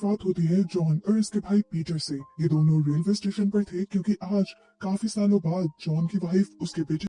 बात होती है जॉन और इसके भाई पीटर से। ये दोनों रेलवे स्टेशन पर थे क्योंकि आज काफी सालों बाद जॉन की वाइफ उसके बेटे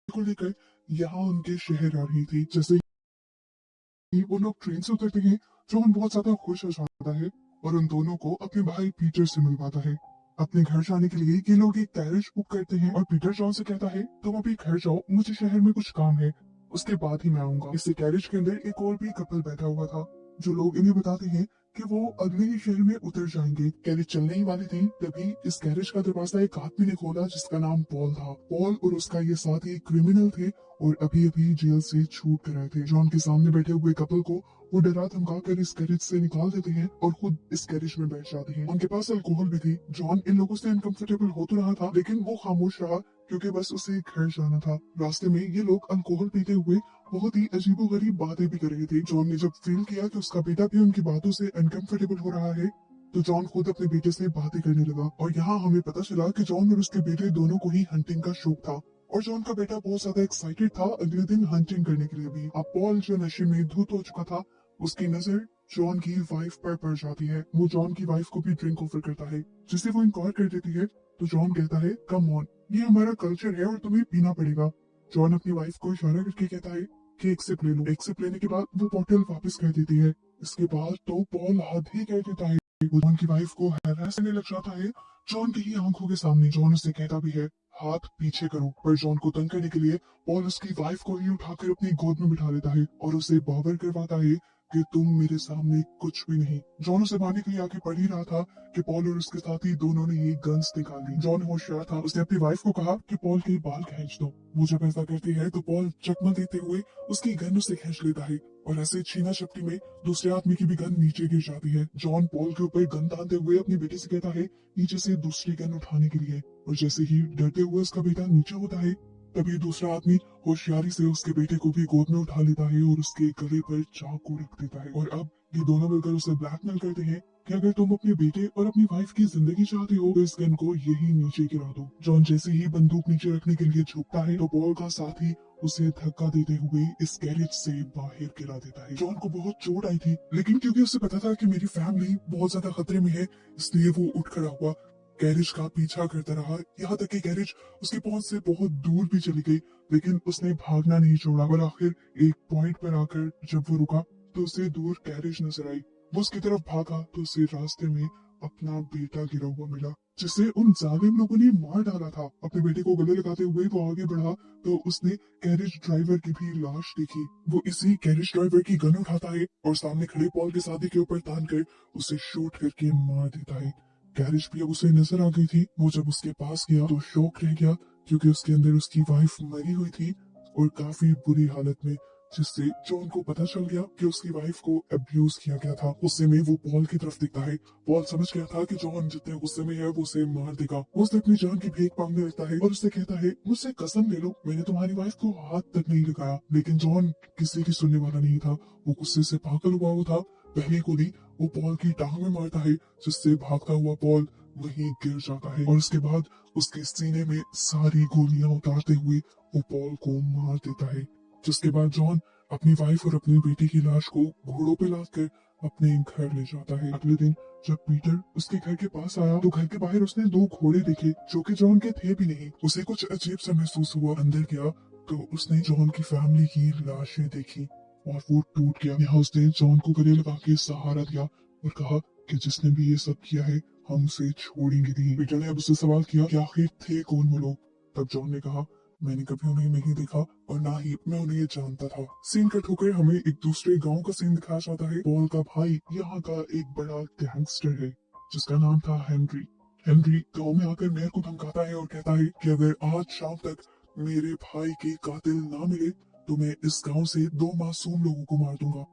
को लेकर यहाँ उनके शहर आ रही थी। जैसे ही वो लोग ट्रेन से उतरते हैं, जॉन बहुत ज्यादा खुश हो जाता है और उन दोनों को अपने भाई पीटर से मिलवाता है। अपने घर जाने के लिए ये लोग एक कैरेज बुक करते हैं और पीटर जॉन से कहता है तुम अभी घर जाओ, मुझे शहर में कुछ काम है, उसके बाद ही मैं आऊंगा। इस कैरेज के अंदर एक और भी कपल बैठा हुआ था जो लोग इन्हें बताते हैं कि वो अगले ही शहर में उतर जाएंगे। कैरेज चलने ही वाली थी तभी इस कैरेज का दरवाजा एक आदमी ने खोला जिसका नाम पॉल था। पॉल और उसका ये साथी क्रिमिनल थे और अभी अभी जेल से छूट कर आए थे। जॉन के सामने बैठे हुए कपल को वो डरा धमका कर इस कैरेज से निकाल देते हैं और खुद इस कैरेज में बैठ जाते हैं। उनके पास अल्कोहल भी थी। जॉन इन लोगों से अनकंफर्टेबल हो तो रहा था लेकिन वो खामोश रहा क्योंकि बस उसे घर जाना था। रास्ते में ये लोग अल्कोहल पीते हुए बहुत ही अजीबोगरीब बातें भी कर रहे थे। जॉन ने जब फील किया कि उसका बेटा भी उनकी बातों से अनकंफर्टेबल हो रहा है तो जॉन खुद अपने बेटे से बातें करने लगा। और यहाँ हमें पता चला कि जॉन और उसके बेटे दोनों को ही हंटिंग का शौक था और जॉन का बेटा बहुत ज्यादा एक्साइटेड था अगले दिन हंटिंग करने के लिए भी। अब पॉल जो नशे में धुत हो चुका था, उसकी नजर जॉन की वाइफ पर पड़ जाती है। वो जॉन की वाइफ को भी ड्रिंक ऑफर करता है जिसे वो इनकार कर देती है। तो जॉन कहता है कम ऑन, ये हमारा कल्चर है और तुम्हें पीना पड़ेगा। जॉन अपनी वाइफ को इशारा करके कहता है कि एक सिप ले लो। एक सिप लेने के बाद वो बॉटल वापस कर देती है। इसके बाद तो पॉल हद ही कर देता है। वो जॉन की वाइफ को हैरास करने लग जाता है जॉन की ही आंखों के सामने। जॉन उसे कहता भी है हाथ पीछे करो, पर जॉन को तंग करने के लिए पॉल उसकी वाइफ को ही उठाकर अपनी गोद में बिठा लेता है और उसे बावर करवाता है कि तुम मेरे सामने कुछ भी नहीं। जॉन उसे मारने के लिए आगे बढ़ ही रहा था कि पॉल और उसके साथी दोनों ने ये गन्स निकाल ली। जॉन होशियार था, उसने अपनी वाइफ को कहा कि पॉल के बाल खींच दो। वो जब ऐसा करती है तो पॉल चकमा देते हुए उसकी गन उसे खींच लेता है और ऐसे छीना झपटी में दूसरे आदमी की भी गन नीचे गिर जाती है। जॉन पॉल के ऊपर गन तानते हुए अपने बेटे से कहता है नीचे से दूसरी गन उठाने के लिए, और जैसे ही डरते हुए उसका बेटा नीचे होता है तभी दूसरा आदमी होशियारी से उसके बेटे को भी गोद में उठा लेता है और उसके गले पर चाकू रख देता है। और अब ये दोनों मिलकर उसे ब्लैकमेल करते हैं कि अगर तुम अपने बेटे और अपनी वाइफ की जिंदगी चाहते हो तो इस गन को यही नीचे गिरा दो। जॉन जैसे ही बंदूक नीचे रखने के लिए झुकता है तो पॉल का साथी उसे धक्का देते हुए इस गैरेज से बाहर गिरा देता है। जॉन को बहुत चोट आई थी लेकिन क्योंकि उसे पता था कि मेरी फैमिली बहुत ज्यादा खतरे में है, इसलिए वो उठ खड़ा हुआ, गैरेज का पीछा करता रहा, यहाँ तक कि गैरेज उसकी पहुंच से बहुत दूर भी चली गई, लेकिन उसने भागना नहीं छोड़ा। और आखिर एक पॉइंट पर आकर जब वो रुका तो उसे दूर गैरेज नजर आई। वो उसकी तरफ भागा तो उसे रास्ते में अपना बेटा गिरा हुआ मिला जिसे उन जालिम लोगों ने मार डाला था। अपने बेटे को गले लगाते हुए वो आगे बढ़ा तो उसने गैरेज ड्राइवर की भी लाश देखी। वो इसी गैरेज ड्राइवर की गन उठाता है और सामने खड़े पॉल के साथी के ऊपर तान कर उसे शूट करके मार देता है। गैरेज भी अब उसे नजर आ गई थी। वो जब उसके पास गया तो शौक रह गया क्योंकि उसके अंदर उसकी वाइफ मरी हुई थी और काफी बुरी हालत में, जिससे जॉन को पता चल गया कि उसकी वाइफ को अब्यूज किया गया था। गुस्से में वो पॉल की तरफ देखता है। पॉल समझ गया था कि जॉन जितने गुस्से में है वो उसे मार देगा। वो उससे अपनी जान की भीख मांगने लगता है और उससे कहता है मुझसे कसम ले लो मैंने तुम्हारी वाइफ को हाथ तक नहीं लगाया। लेकिन जॉन किसी की सुनने वाला नहीं था। वो गुस्से से पागल हुआ था। पहली गोली वो पॉल की टांग में मारता है जिससे भागता हुआ पॉल वहीं गिर जाता है और उसके बाद उसके सीने में सारी गोलियां उतारते हुए वो पॉल को मार देता है। जिसके बाद जॉन अपनी वाइफ और अपनी बेटी की लाश को घोड़ों पे लाद कर अपने घर ले जाता है। अगले दिन जब पीटर उसके घर के पास आया तो घर के बाहर उसने दो घोड़े देखे जो कि जॉन के थे भी नहीं। उसे कुछ अजीब सा महसूस हुआ। अंदर गया तो उसने जॉन की फैमिली की लाशें देखी और वो टूट गया। यहाँ उसने जॉन को गले लगा के सहारा दिया और कहा कि जिसने भी ये सब किया है हम उसे छोड़ेंगे नहीं। पीटर ने अब उससे सवाल किया कि आखिर थे कौन वो लोग। तब जॉन ने कहा मैंने कभी उन्हें नहीं देखा और ना ही मैं उन्हें जानता था। सीन कट होकर हमें एक दूसरे गांव का सीन दिखाया जाता है। पॉल का भाई यहाँ का एक बड़ा गैंगस्टर है जिसका नाम था हेनरी। हेनरी गांव में आकर मेयर को धमकाता है और कहता है कि अगर आज शाम तक मेरे भाई के कातिल ना मिले तो मैं इस गांव से दो मासूम लोगों को मार दूंगा।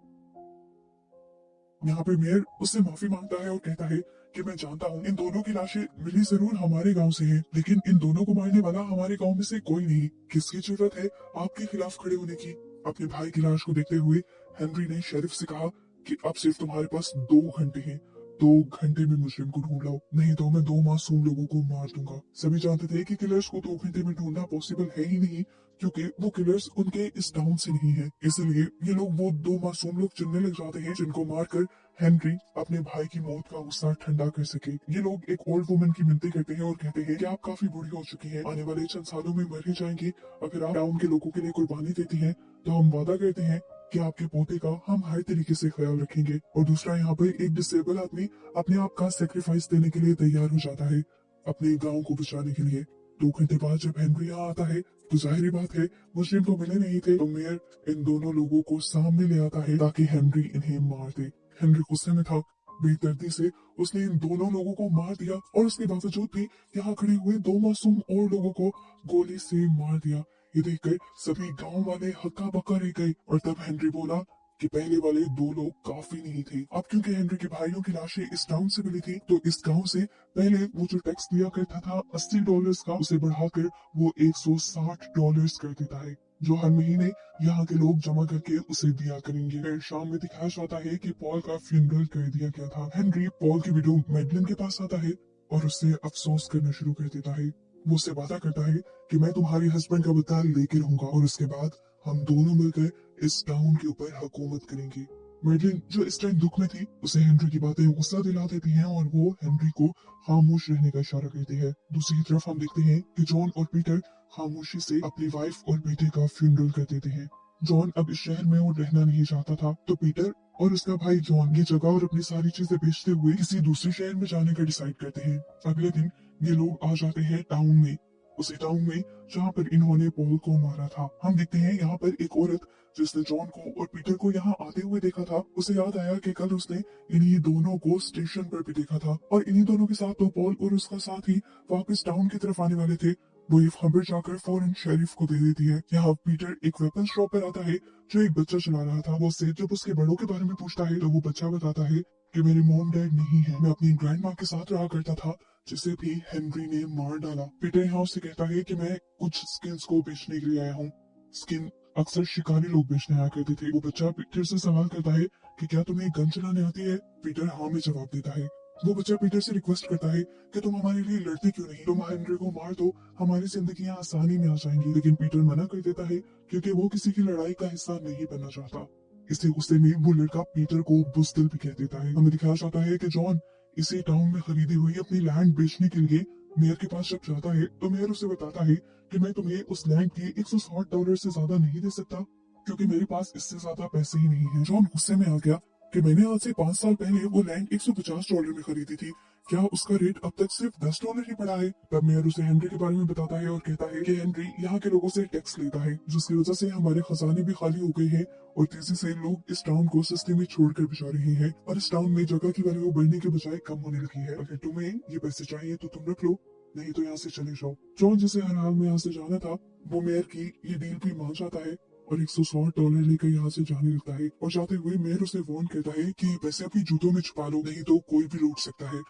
यहाँ पे मेयर उससे माफी मांगता है और कहता है कि मैं जानता हूँ इन दोनों की लाशें मिली जरूर हमारे गांव से हैं, लेकिन इन दोनों को मारने वाला हमारे गांव में से कोई नहीं। किसकी जरूरत है आपके खिलाफ खड़े होने की। अपने भाई की लाश को देखते हुए हेनरी ने शेरिफ से कहा कि अब सिर्फ तुम्हारे पास 2 घंटे हैं। 2 घंटे में मुजरिम को ढूंढ लाओ, नहीं तो मैं 2 मासूम लोगों को मार दूंगा। सभी जानते थे कि किलर्स को 2 घंटे में ढूंढना पॉसिबल है ही नहीं, क्योंकि वो किलर्स उनके इस टाउन से नहीं है। इसलिए ये लोग वो 2 मासूम लोग चुनने लग जाते हैं जिनको मारकर हेनरी अपने भाई की मौत का गुस्सा ठंडा कर सके। ये लोग एक ओल्ड वुमन की मिन्नतें करते हैं और कहते हैं कि आप काफी बूढ़ी हो चुकी हैं, आने वाले चंद सालों में मर ही जाएंगी। अगर आप टाउन के लोगों के लिए कुर्बानी देती हैं तो हम वादा करते हैं कि आपके पोते का हम हर तरीके से ख्याल रखेंगे। और दूसरा, यहाँ पर एक डिसेबल आदमी अपने आप का सेक्रीफाइस देने के लिए तैयार हो जाता है अपने गांव को बचाने के लिए। 2 घंटे बाद जब हेनरी यहाँ आता है तो जाहिर बात है मुस्लिम तो मिले नहीं थे, तो मेयर इन दोनों लोगों को सामने ले आता है ताकि हेनरी इन्हें मार दे। हेनरी गुस्से में था, बेदर्दी से उसने इन दोनों लोगों को मार दिया और उसके बावजूद भी यहाँ खड़े हुए 2 मासूम और लोगों को गोली से मार दिया। ये देखकर सभी गांव वाले हक्का बक्का रह गए और तब हेनरी बोला कि पहले वाले 2 लोग काफी नहीं थे। अब क्योंकि हेनरी के भाइयों की लाशें इस टाउन से मिली थी, तो इस गांव से पहले वो जो टैक्स दिया करता था $80 का, उसे बढ़ाकर वो $160 कर देता है, जो हर महीने यहाँ के लोग जमा करके उसे दिया करेंगे। फिर शाम में दिखाया जाता है कि पॉल का फ्यूनरल कर दिया गया था। हेनरी पॉल की विडो मैडलिन के पास आता है और उससे अफसोस करना शुरू कर देता है। वो उससे वादा करता है कि मैं तुम्हारे हस्बैंड का बदला लेके रहूंगा और उसके बाद हम दोनों मिलकर इस टाउन के ऊपर हुकूमत करेंगे। मेडलिन जो इस टाइम दुख में थी, उसे हेनरी की बातें गुस्सा दिला देती हैं और वो हेनरी को खामोश रहने का इशारा करती है। दूसरी तरफ हम देखते हैं कि जॉन और पीटर खामोशी से अपनी वाइफ और बेटे का फ्यूनरल कर देते हैं। जॉन अब इस शहर में और रहना नहीं चाहता था, तो पीटर और उसका भाई जॉन ये जगह और अपनी सारी चीजें बेचते हुए किसी दूसरे शहर में जाने का डिसाइड करते हैं। अगले दिन ये लोग आ जाते हैं टाउन में, उसी टाउन में जहाँ पर इन्होंने पॉल को मारा था। हम देखते हैं यहाँ पर एक औरत जिसने जॉन को और पीटर को यहाँ आते हुए देखा था, उसे याद आया कि कल उसने इन्हीं दोनों को स्टेशन पर भी देखा था और इन्हीं दोनों के साथ तो पॉल और उसका साथी वापस टाउन की तरफ आने वाले थे। वो ये खबर जाकर फौरन शेरिफ को दे देती है। यहाँ पीटर एक वेपन शॉप पर आता है जो एक बच्चा चला रहा था। वो उससे जब उसके बड़ों के बारे में पूछता है तो वो बच्चा बताता है कि मेरे मॉम डैड नहीं है, मैं अपनी ग्रैंड माँ के साथ रहा करता था जिसे भी हेनरी ने मार डाला। पीटर यहाँ उससे कहता है कि मैं कुछ स्किन्स को बेचने के लिए आया हूँ। स्किन अक्सर शिकारी लोग बेचने आया करते थे। वो बच्चा पीटर से सवाल करता है कि क्या तुम्हें गन चलाने आती है? पीटर हाँ में जवाब देता है। वो बच्चा पीटर से रिक्वेस्ट करता है कि तुम हमारे लिए लड़ते क्यों नहीं, तुम हेनरी को मार दो, हमारी जिंदगियां आसानी में आ जाएंगी। लेकिन पीटर मना कर देता है क्योंकि वो किसी की लड़ाई का हिस्सा नहीं बनना चाहता। इसी गुस्से में वो लड़का पीटर को बुज़दिल भी कह देता है। हमें दिखाया जाता है कि जॉन इसी टाउन में खरीदी हुई अपनी लैंड बेचने के लिए मेयर के पास जब जाता है तो मेयर उसे बताता है कि मैं तुम्हें उस लैंड के $160 से ज्यादा नहीं दे सकता, क्योंकि मेरे पास इससे ज्यादा पैसे ही नहीं है। जॉन गुस्से में आ गया कि मैंने आज से 5 साल पहले वो लैंड $150 में खरीदी थी, क्या उसका रेट अब तक सिर्फ $10 ही पड़ा है? तब मेयर उसे हेनरी के बारे में बताता है और कहता है कि हेनरी यहाँ के लोगों से टैक्स लेता है, जिसकी वजह से हमारे खजाने भी खाली हो गए हैं और तेजी से लोग इस टाउन को सस्ते में छोड़कर बिछा रहे हैं और इस टाउन में जगह की वैल्यू बढ़ने के बजाय कम होने लगी है। अगर तुम्हें ये पैसे चाहिए तो तुम रख लो, नहीं तो यहाँ से चले जाओ। जॉन जिसे हर हाल में यहाँ से जाना था, वो मेयर की ये डील भी मान जाता है और $160 लेकर यहाँ से जाने लगता है। और जाते हुए मेयर उसे वार्न करता है कि ये पैसे अपनी जूतों में छुपा लो, नहीं तो कोई भी लूट सकता है।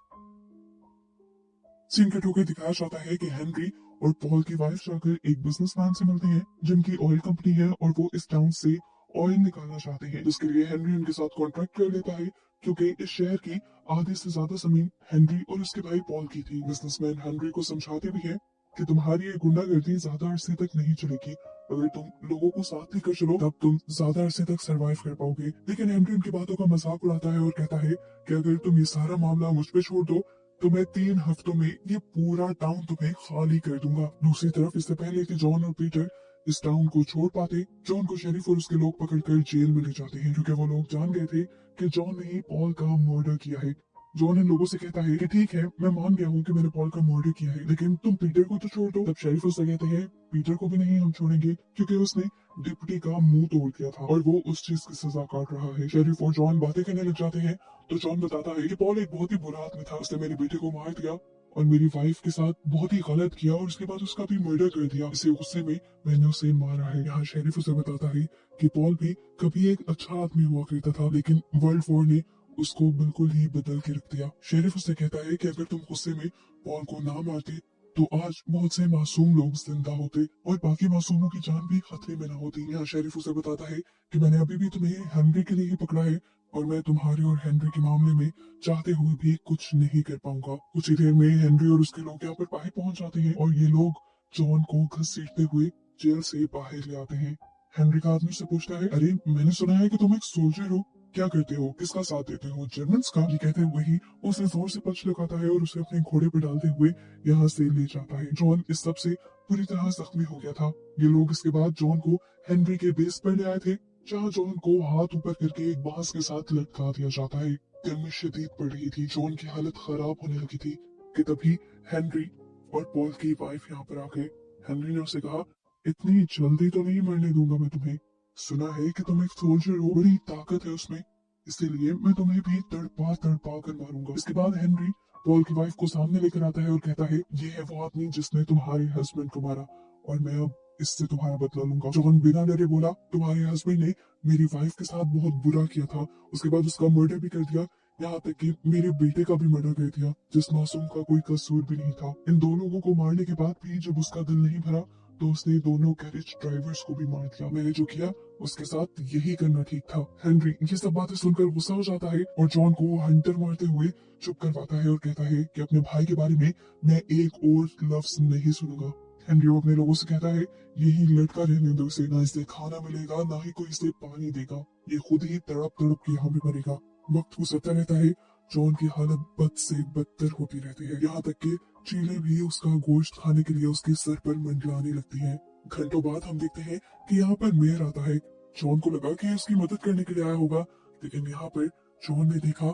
सीन कट होकर दिखाया जाता है कि हेनरी और पॉल की वाइफ जाकर एक बिजनेसमैन से मिलते हैं जिनकी ऑयल कंपनी है और वो इस टाउन से ऑयल निकालना चाहते हैं, जिसके लिए हेनरी उनके साथ कॉन्ट्रैक्ट कर लेता है, क्योंकि इस शहर की आधे से ज्यादा जमीन हेनरी और उसके भाई पॉल की थी। बिजनेसमैन हेनरी को समझाते भी है कि तुम्हारी ये गुंडागर्दी ज्यादा अरसे तक नहीं चलेगी, अगर तुम लोगों को साथ लेकर चलो तब तुम ज्यादा अरसे तक सरवाइव कर पाओगे। लेकिन हेनरी उनकी बातों का मजाक उड़ाता है और कहता है कि अगर तुम ये सारा मामला मुझ पे छोड़ दो तो मैं 3 हफ्तों में ये पूरा टाउन तुम्हें खाली कर दूंगा। दूसरी तरफ इससे पहले कि जॉन और पीटर इस टाउन को छोड़ पाते, जॉन को शेरिफ और उसके लोग पकड़कर जेल में ले जाते हैं, क्योंकि वो लोग जान गए थे कि जॉन ने ही पॉल का मर्डर किया है। जॉन इन लोगों से कहता है कि ठीक है, मैं मान गया हूँ कि मैंने पॉल का मर्डर किया है, लेकिन तुम पीटर को तो छोड़ दो। तब शेरिफ उससे कहते हैं पीटर को भी नहीं हम छोड़ेंगे, क्योंकि उसने डिप्टी का मुंह तोड़ दिया था और वो उस चीज की सजा काट रहा है। शेरिफ और जॉन बातें करने लग जाते हैं तो जॉन बताता है कि पॉल एक बहुत ही बुरा आदमी था, उसने मेरे बेटे को मार दिया और मेरी वाइफ के साथ बहुत ही गलत किया और उसके बाद उसका भी मर्डर कर दिया। इसी गुस्से में मैंने उसे मारा है। यहाँ शेरिफ उसे बताता है कि पॉल भी कभी एक अच्छा आदमी हुआ करता था, लेकिन वर्ल्ड वॉर ने उसको बिल्कुल ही बदल के रख दिया। शेरिफ उससे कहता है कि अगर तुम गुस्से में पॉल को ना मारते तो आज बहुत से मासूम लोग जिंदा होते और बाकी मासूमों की जान भी खतरे में ना होती। यहाँ शेरिफ उसे बताता है कि मैंने अभी भी तुम्हें हेनरी के लिए ही पकड़ा है और मैं तुम्हारे और हेनरी के मामले में चाहते हुए भी कुछ नहीं कर पाऊंगा। कुछ ही देर में हेनरी और उसके लोग यहाँ पर बाहर पहुंच जाते हैं और ये लोग जॉन को घसीटते हुए जेल से बाहर ले आते हैं। हेनरी का आदमी से पूछता है, अरे मैंने सुना है कि तुम एक सोल्जर हो, क्या करते हो, किसका साथ देते हो, जर्मन्स का? ये कहते हैं वही। उसे जोर से पछ लगाता है और उसे अपने घोड़े पर डालते हुए यहाँ से ले जाता है। जॉन इस सब से पूरी तरह जख्मी हो गया था। ये लोग इसके बाद जॉन को हेनरी के बेस पर ले आए थे, जहाँ जॉन को हाथ ऊपर करके एक बांस के साथ लटका दिया जाता है। गर्मी शदीद पड़ रही थी, जॉन की हालत खराब होने लगी थी कि तभी हेनरी और पॉल की वाइफ यहाँ पर आ गए। हेनरी ने उसे कहा, इतनी जल्दी तो नहीं मरने दूंगा मैं तुम्हें। सुना है कि तुम एक सोल्जर हो, बड़ी ताकत है उसमें, इसीलिए मैं तुम्हें भी तड़पा तड़पा कर मारूंगा। इसके बाद हेनरी पॉल की वाइफ को सामने लेकर आता है और कहता है, ये है वो आदमी जिसने तुम्हारे हस्बैंड को मारा और मैं अब इससे तुम्हारा बदला लूंगा। जॉन बिना डरे बोला, तुम्हारे हस्बैंड ने मेरी वाइफ के साथ बहुत बुरा किया था, उसके बाद उसका मर्डर भी कर दिया, यहाँ तक कि मेरे बेटे का भी मर्डर कर दिया जिस मासूम का कोई कसूर भी नहीं था। इन दो लोगों को मारने के बाद भी जब उसका दिल नहीं भरा तो उसने दोनों गैरेज ड्राइवर्स को भी मार दिया। मैंने जो किया उसके साथ यही करना ठीक था। हेनरी ये सब बातें सुनकर गुस्सा हो जाता है और जॉन को हंटर मारते हुए चुप करवाता है और कहता है कि अपने भाई के बारे में मैं एक और लफ्ज नहीं सुनूंगा। हेनरी अपने लोगों से कहता है, यही लड़का रहने दो इसे, ना इसे खाना मिलेगा ना ही कोई इसे पानी देगा, ये खुद ही तड़प तड़प के यहाँ पे मरेगा। वक्त गुजरता रहता है, जॉन की हालत बद से बदतर होती रहती है, यहाँ तक कि चीलें भी उसका गोश्त खाने के लिए उसके सर पर मंडराने लगती हैं। घंटों बाद हम देखते हैं कि यहाँ पर मेयर आता है। जॉन को लगा कि उसकी मदद करने के लिए आया होगा, लेकिन यहाँ पर जॉन ने देखा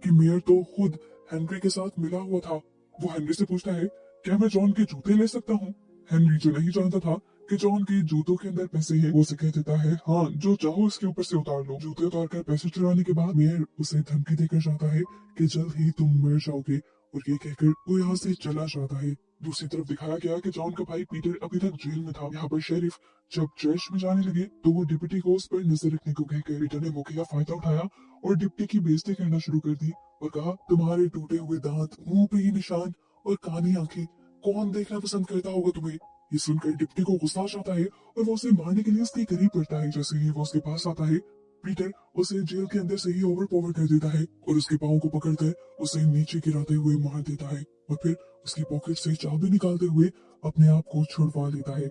कि मेयर तो खुद हेनरी के साथ मिला हुआ था। वो हेनरी से पूछता है, क्या मैं जॉन के जूते ले सकता हूँ? हेनरी जो नहीं जानता था कि जॉन के जूतों के अंदर पैसे हैं, वो उसे कह देता है, हाँ जो चाहो इसके ऊपर से उतार लो। जूते उतार कर पैसे चुराने के बाद मेयर उसे धमकी देकर जाता है कि जल्द ही तुम मर जाओगे, और ये कहकर वो यहाँ से चला जाता है। दूसरी तरफ दिखाया गया कि जॉन का भाई पीटर अभी तक जेल में था। यहाँ पर शेरिफ जब चर्च में जाने लगे तो वो डिप्टी को उस पर नजर रखने को कहकर पीटर ने मौके का फायदा उठाया और डिप्टी की बेइज्जती करना शुरू कर दी और कहा, तुम्हारे टूटे हुए दांत, मुंह पे ये निशान और काली आंखें, कौन देखना पसंद करता होगा तुम्हें? ये सुनकर डिप्टी को गुस्सा आ जाता है और वो उसे मारने के लिए उसके करीब बढ़ता है। जैसे ही वो उसके पास आता है, पीटर उसे जेल के अंदर से ही ओवरपावर कर देता है और उसके पाँव को पकड़कर उसे नीचे गिराते हुए मार देता है और फिर उसकी पॉकेट से चाबी निकालते हुए अपने आप को छुड़वा लेता है।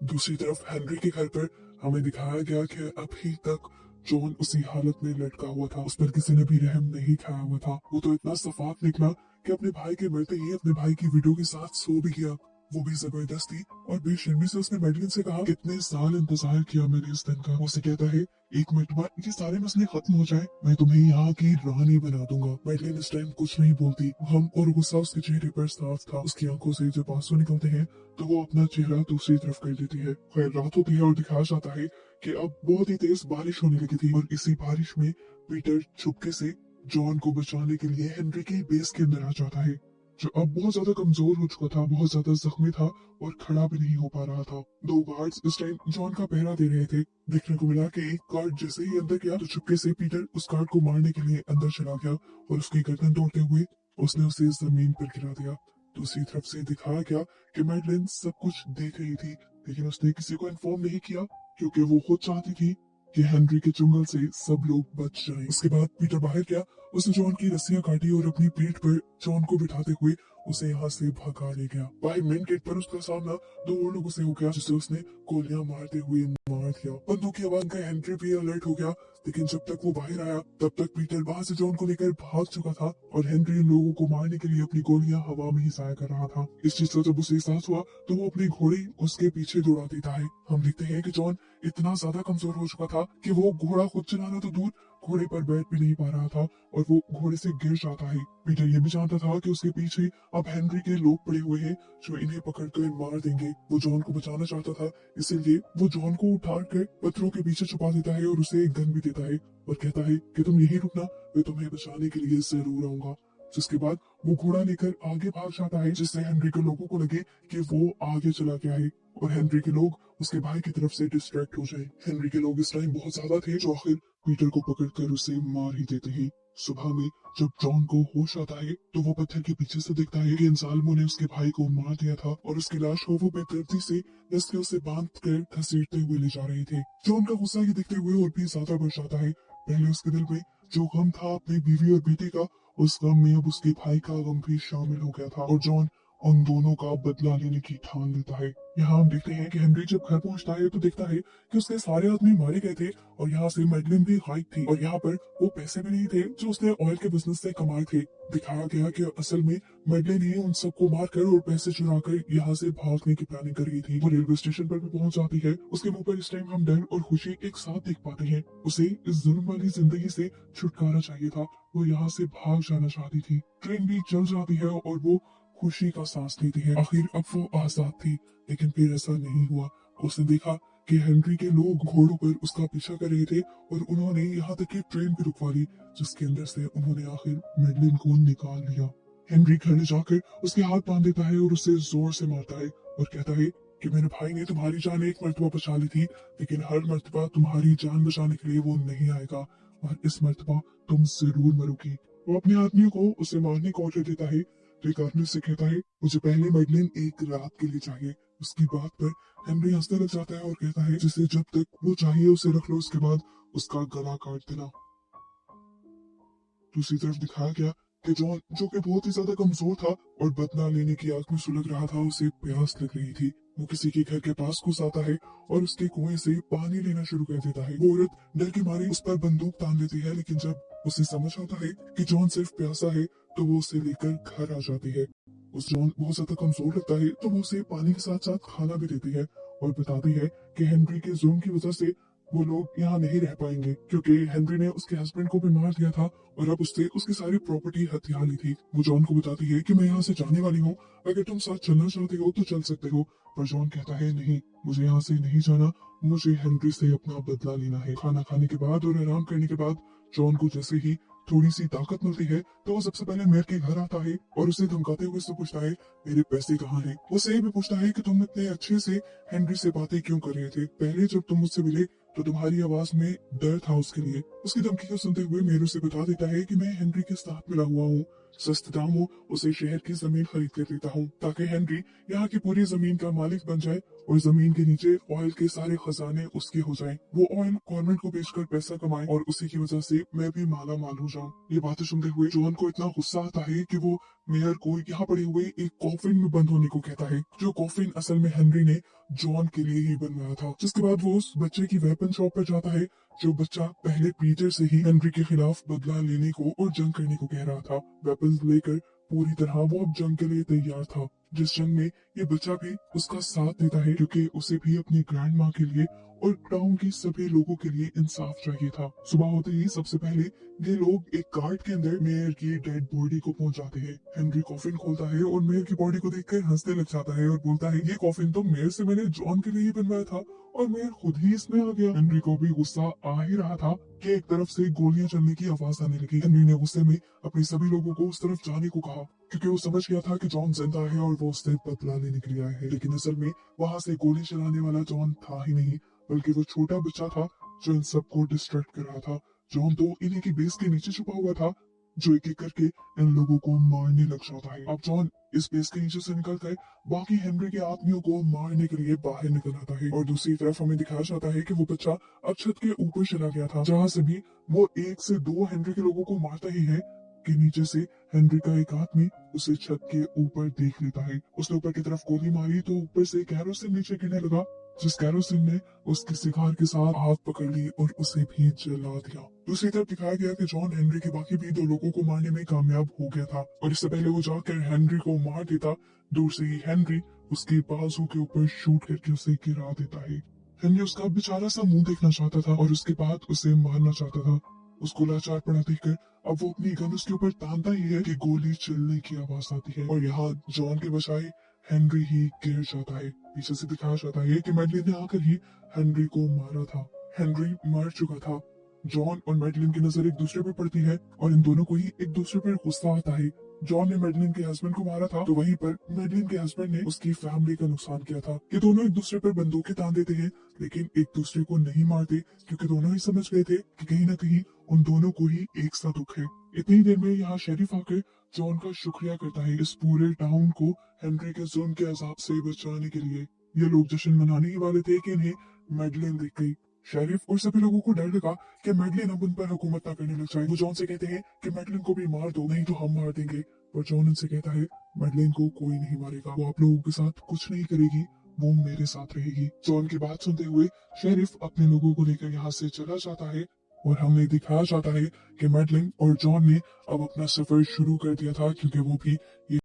दूसरी तरफ हेनरी के घर पर हमें दिखाया गया कि अभी तक जॉन उसी हालत में लटका हुआ था, उस पर किसी ने भी रहम नहीं खाया हुआ था। वो तो इतना सफाक निकला कि अपने भाई के मरते ही अपने भाई की वीडियो के साथ सो भी गया, वो भी जबरदस्ती। और बेशर्मी से उसने मैडलिन से कहा, कितने साल इंतजार किया मैंने इस दिन का। वो उसे कहता है, एक मिनट बाद ये सारे मसले खत्म हो जाए, मैं तुम्हें यहाँ की रानी बना दूंगा। मैडलिन इस टाइम कुछ नहीं बोलती, हम और गुस्सा उसके चेहरे पर साफ था। उसकी आंखों से जब आंसू निकलते हैं तो वो अपना चेहरा दूसरी तरफ कर देती है। खैर रात होती है और दिखाया जाता है कि अब बहुत ही तेज बारिश होने लगी थी और इसी बारिश में पीटर चुपके से जॉन को बचाने के लिए हेनरी के बेस के अंदर आ जाता है, जो अब बहुत ज्यादा कमजोर हो चुका था, बहुत ज्यादा जख्मी था और खड़ा भी नहीं हो पा रहा था। दो गार्ड्स इस टाइम जॉन का पहरा दे रहे थे। देखने को मिला कि एक गार्ड जैसे ही अंदर गया तो चुपके से पीटर उस गार्ड को मारने के लिए अंदर चला गया और उसकी गर्दन तोड़ते हुए उसने उसे जमीन पर गिरा दिया। दूसरी तरफ से दिखाया गया कि मैडलिन सब कुछ देख रही थी, लेकिन उसने किसी को इन्फॉर्म नहीं किया क्योंकि वो खुद चाहती थी कि हेनरी के चुंगल से सब लोग बच जाएं। उसके बाद पीटर बाहर गया, उसने जॉन की रस्सियां काटी और अपनी पीठ पर जॉन को बिठाते हुए उसे यहाँ से भगा ले गया। बाहर मेन गेट पर उसका सामना दो और लोगों से हो गया, जिसे उसने गोलियां मारते हुए मार दिया। बंदूक की आवाज का हेनरी भी अलर्ट हो गया, लेकिन जब तक वो बाहर आया तब तक पीटर वहां से जॉन को लेकर भाग चुका था और हेनरी इन लोगों को मारने के लिए अपनी गोलियां हवा में ही जाया कर रहा था। इस चीज का जब उसे एहसास हुआ तो वो अपने घोड़े उसके पीछे दौड़ा देता है। हम देखते हैं कि जॉन इतना ज्यादा कमजोर हो चुका था कि वो घोड़ा खुद चलाना तो दूर, घोड़े पर बैठ भी नहीं पा रहा था और वो घोड़े से गिर जाता है। पीटर ये भी जानता था कि उसके पीछे अब हेनरी के लोग पड़े हुए हैं जो इन्हें पकड़कर मार देंगे। वो जॉन को बचाना चाहता था, इसीलिए वो जॉन को उठाकर पत्थरों के पीछे छुपा देता है और उसे एक गन भी देता है और कहता है कि तुम यही रुकना, मैं तुम्हें बचाने के लिए जरूर आऊंगा। जिसके बाद वो घोड़ा लेकर आगे भाग जाता है, जिससे हेनरी के लोगों को लगे कि वो आगे चला गया है और हेनरी के लोग उसके भाई की तरफ से डिस्ट्रैक्ट हो जाए। हेनरी के लोग इस टाइम बहुत ज्यादा थे जो आखिर पीटर को पकड़कर उसे मार ही देते हैं। सुबह में जब जॉन को होश आता है तो वो पत्थर के पीछे से देखता है कि इन जालिमों ने उसके भाई को मार दिया था और उसकी लाश को वो बेदर्दी से रस्सियों से बांध कर घसीटते हुए ले जा रहे थे। जॉन का गुस्सा ये देखते हुए और भी ज्यादा बढ़ जाता है। पहले उसके दिल में जो गम था अपनी बीवी और बेटे का, उस गम में अब उसके भाई का गम भी शामिल हो गया था और जॉन उन दोनों का बदला लेने की ठान लेता है। यहाँ हम देखते हैं कि हेनरी जब घर पहुंचता है तो देखता है कि उसके सारे आदमी मारे गए थे और यहाँ से मैडलिन भी गायब थी और यहाँ पर वो पैसे भी नहीं थे जो उसने ऑयल के बिजनेस से कमाए थे। दिखाया गया कि असल में मैडलिन ही उन सबको मारकर और पैसे चुराकर यहाँ से भागने की प्लानिंग कर रही थी। वो रेलवे स्टेशन पर भी पहुंच जाती है। उसके मुंह पर इस टाइम हम डर और खुशी एक साथ देख पाते हैं। उसे इस जुल्म वाली जिंदगी से छुटकारा चाहिए था। वो यहाँ से भाग जाना चाहती थी। ट्रेन भी चल जाती है और वो खुशी का सांस लेती है। आखिर अब वो आजाद थी। लेकिन फिर ऐसा नहीं हुआ। उसने देखा कि हेनरी के लोग घोड़ों पर उसका पीछा कर रहे थे और उन्होंने यहाँ तक कि ट्रेन भी रुकवा ली, जिसके अंदर से उन्होंने आखिर मैडलिन को निकाल लिया। हेनरी घर ले जाकर उसके हाथ बांध देता है और उसे जोर से मारता है और कहता है कि मेरे भाई ने तुम्हारी जान एक मर्तबा बचा ली थी, लेकिन हर मर्तबा तुम्हारी जान बचाने के लिए वो नहीं आएगा और इस मर्तबा तुम जरूर मरोगी। वो अपने आदमियों को उसे मारने का ऑर्डर देता है। तो एक आदमी से कहता है मुझे पहले मैडलिन एक रात के लिए चाहिए। उसकी बात पर हेनरी हंसने लग जाता है और कहता है जिसे जब तक वो चाहिए उसे रख लो, उसके बाद उसका गला काट देना। दूसरी तरफ दिखाया गया कि जॉन, जो कि बहुत ही ज्यादा कमजोर था और बदला लेने की आग में सुलग रहा था, उसे प्यास लग रही थी। वो किसी के घर के पास घुस आता है और उसके कुएं से पानी लेना शुरू कर देता है। वो औरत डर के मारे उस पर बंदूक तान लेती है, लेकिन जब उसे समझ आता है कि जॉन सिर्फ प्यासा है तो वो उसे लेकर घर आ जाती है। उस जॉन बहुत ज्यादा कमजोर लगता है तो वो उसे पानी के साथ साथ खाना भी देती है और बताती है कि हेनरी के जुल्म की वजह से वो लोग यहाँ नहीं रह पाएंगे, क्योंकि हेनरी ने उसके हस्बैंड को भी मार दिया था और अब उससे उसकी सारी प्रॉपर्टी हथिया ली थी। वो जॉन को बताती है कि मैं यहाँ से जाने वाली हूँ, अगर तुम साथ चलना चाहते हो तो चल सकते हो। पर जॉन कहता है नहीं, मुझे यहाँ से नहीं जाना, मुझे हेनरी से अपना बदला लेना है। खाना खाने के बाद और आराम करने के बाद जॉन को जैसे ही थोड़ी सी ताकत मिलती है तो वो सबसे पहले मेयर के घर आता है और उसे धमकाते हुए उससे पूछता है मेरे पैसे कहाँ हैं। वो से भी पूछता है कि तुम इतने अच्छे से हेनरी से बातें क्यों कर रहे थे, पहले जब तुम मुझसे मिले तो तुम्हारी आवाज में डर था उसके लिए। उसकी धमकी को सुनते हुए मेयर उसे बता देता है कि मैं हेनरी के साथ मिला हुआ हूँ, सस्ते दामों उसे शहर की जमीन खरीद कर लेता हूँ ताकि हेनरी यहाँ की पूरी जमीन का मालिक बन जाए और जमीन के नीचे ऑयल के सारे खजाने उसके हो जाएं। वो ऑयल गवर्नमेंट को बेचकर पैसा कमाए और उसी की वजह से मैं भी माला माल हो जाऊं। ये बातें सुनते हुए जॉन को इतना गुस्सा आता है कि वो मेयर को यहाँ पड़े हुए एक कॉफिन में बंद होने को कहता है, जो कॉफिन असल में हेनरी ने जॉन के लिए ही बनवाया था। जिसके बाद वो उस बच्चे की वेपन शॉप पर जाता है, जो बच्चा पहले पीटर से ही हेनरी के खिलाफ बदला लेने को और जंग करने को कह रहा था। वेपन्स लेकर पूरी तरह वो अब जंग के लिए तैयार था, जिस जंग में ये बच्चा भी उसका साथ देता है, क्योंकि उसे भी अपनी ग्रैंड माँ के लिए और टाउन के सभी लोगों के लिए इंसाफ चाहिए था। सुबह होते ही सबसे पहले ये लोग एक कार्ट के अंदर मेयर की डेड बॉडी को पहुंचाते हैं। हेनरी कॉफिन खोलता है और मेयर की बॉडी को देखकर हंसने लग जाता है और बोलता है ये कॉफिन तो मेयर से मैंने जॉन के लिए ही बनवाया था और मेयर खुद ही इसमें आ गया। हेनरी को भी गुस्सा आ ही रहा था कि एक तरफ से गोलियां चलने की आवाज आने लगी। हेनरी ने गुस्से में अपने सभी लोगों को उस तरफ जाने को कहा, क्योंकि वो समझ गया था कि जॉन जिंदा है और वो उससे बदला लेने के लिए आया है। लेकिन असल में वहां से गोली चलाने वाला जॉन था ही नहीं, बल्कि वो छोटा बच्चा था जो इन सबको डिस्ट्रैक्ट कर रहा था। जॉन तो इन्हीं की बेस के नीचे छुपा हुआ था, जो एक एक करके इन लोगों को मारने लग जाता है। अब जॉन इस बेस के नीचे से निकलकर बाकी हेनरी के आदमियों को मारने के लिए बाहर निकल आता है और दूसरी तरफ हमें दिखाया जाता है कि वो बच्चा अब छत के ऊपर चला गया था, जहाँ से भी वो 1 से 2 हेनरी के लोगों को मारता ही है कि नीचे से हेनरी का एक आदमी उसे छत के ऊपर देख लेता है। उसने ऊपर की तरफ गोली मारी तो ऊपर से कैरोसिन नीचे गिरने लगा, जिस कैरोसिन ने उसकी सिगार के साथ हाथ पकड़ ली और उसे भी जला दिया। दूसरी तरफ दिखाया गया कि जॉन हेनरी के बाकी भी 2 लोगों को मारने में कामयाब हो गया था और इससे पहले वो जाकर हेनरी को मार देता, दूर से ही हेनरी उसके बाजू के ऊपर शूट करके उसे गिरा देता है। हेनरी उसका बेचारा सा मुंह देखना चाहता था और उसके बाद उसे मारना चाहता था। उसको लाचार पड़ा देखकर अब वो अपनी गन उसके ऊपर तानता ही है कि गोली चलने की आवाज आती है और यहाँ जॉन के बजाय हेनरी ही गिर जाता है। पीछे से दिखाया जाता है कि मैडलिन ने आकर ही हेनरी को मारा था। हेनरी मर चुका था। जॉन और मैडलिन की नजर एक दूसरे पर पड़ती है और इन दोनों को ही एक दूसरे पर गुस्सा आता है। जॉन ने मैडलिन के हस्बैंड को मारा था, तो वहीं पर मैडलिन के हस्बैंड ने उसकी फैमिली का नुकसान किया था। ये दोनों एक दूसरे पर बंदूकें तान देते हैं, लेकिन एक दूसरे को नहीं मारते क्योंकि दोनों ही समझ गए थे कि कहीं ना कहीं उन दोनों को ही एक सा दुख है। इतनी ही देर में यहाँ शेरिफ आकर जॉन का शुक्रिया करता है इस पूरे टाउन को हेनरी के जुल्म के अजाब से बचाने के लिए। ये लोग जश्न मनाने ही वाले थे कि इन्हें मैडलिन दिख गई। शेरिफ और सभी लोगों को डर लगा कि मैडलिन अब उन पर हुकूमत ना करने लग जाए। वो जॉन से कहते हैं कि मैडलिन को भी मार दो, नहीं तो हम मार देंगे। पर जॉन उनसे कहता है मैडलिन को कोई नहीं मारेगा, वो आप लोगों के साथ कुछ नहीं करेगी, वो मेरे साथ रहेगी। जॉन की बात सुनते हुए शेरिफ अपने लोगों को लेकर यहाँ से चला जाता है और हमें दिखाया जाता है कि मैडलिन और जॉन ने अब अपना सफर शुरू कर दिया था क्योंकि वो भी ये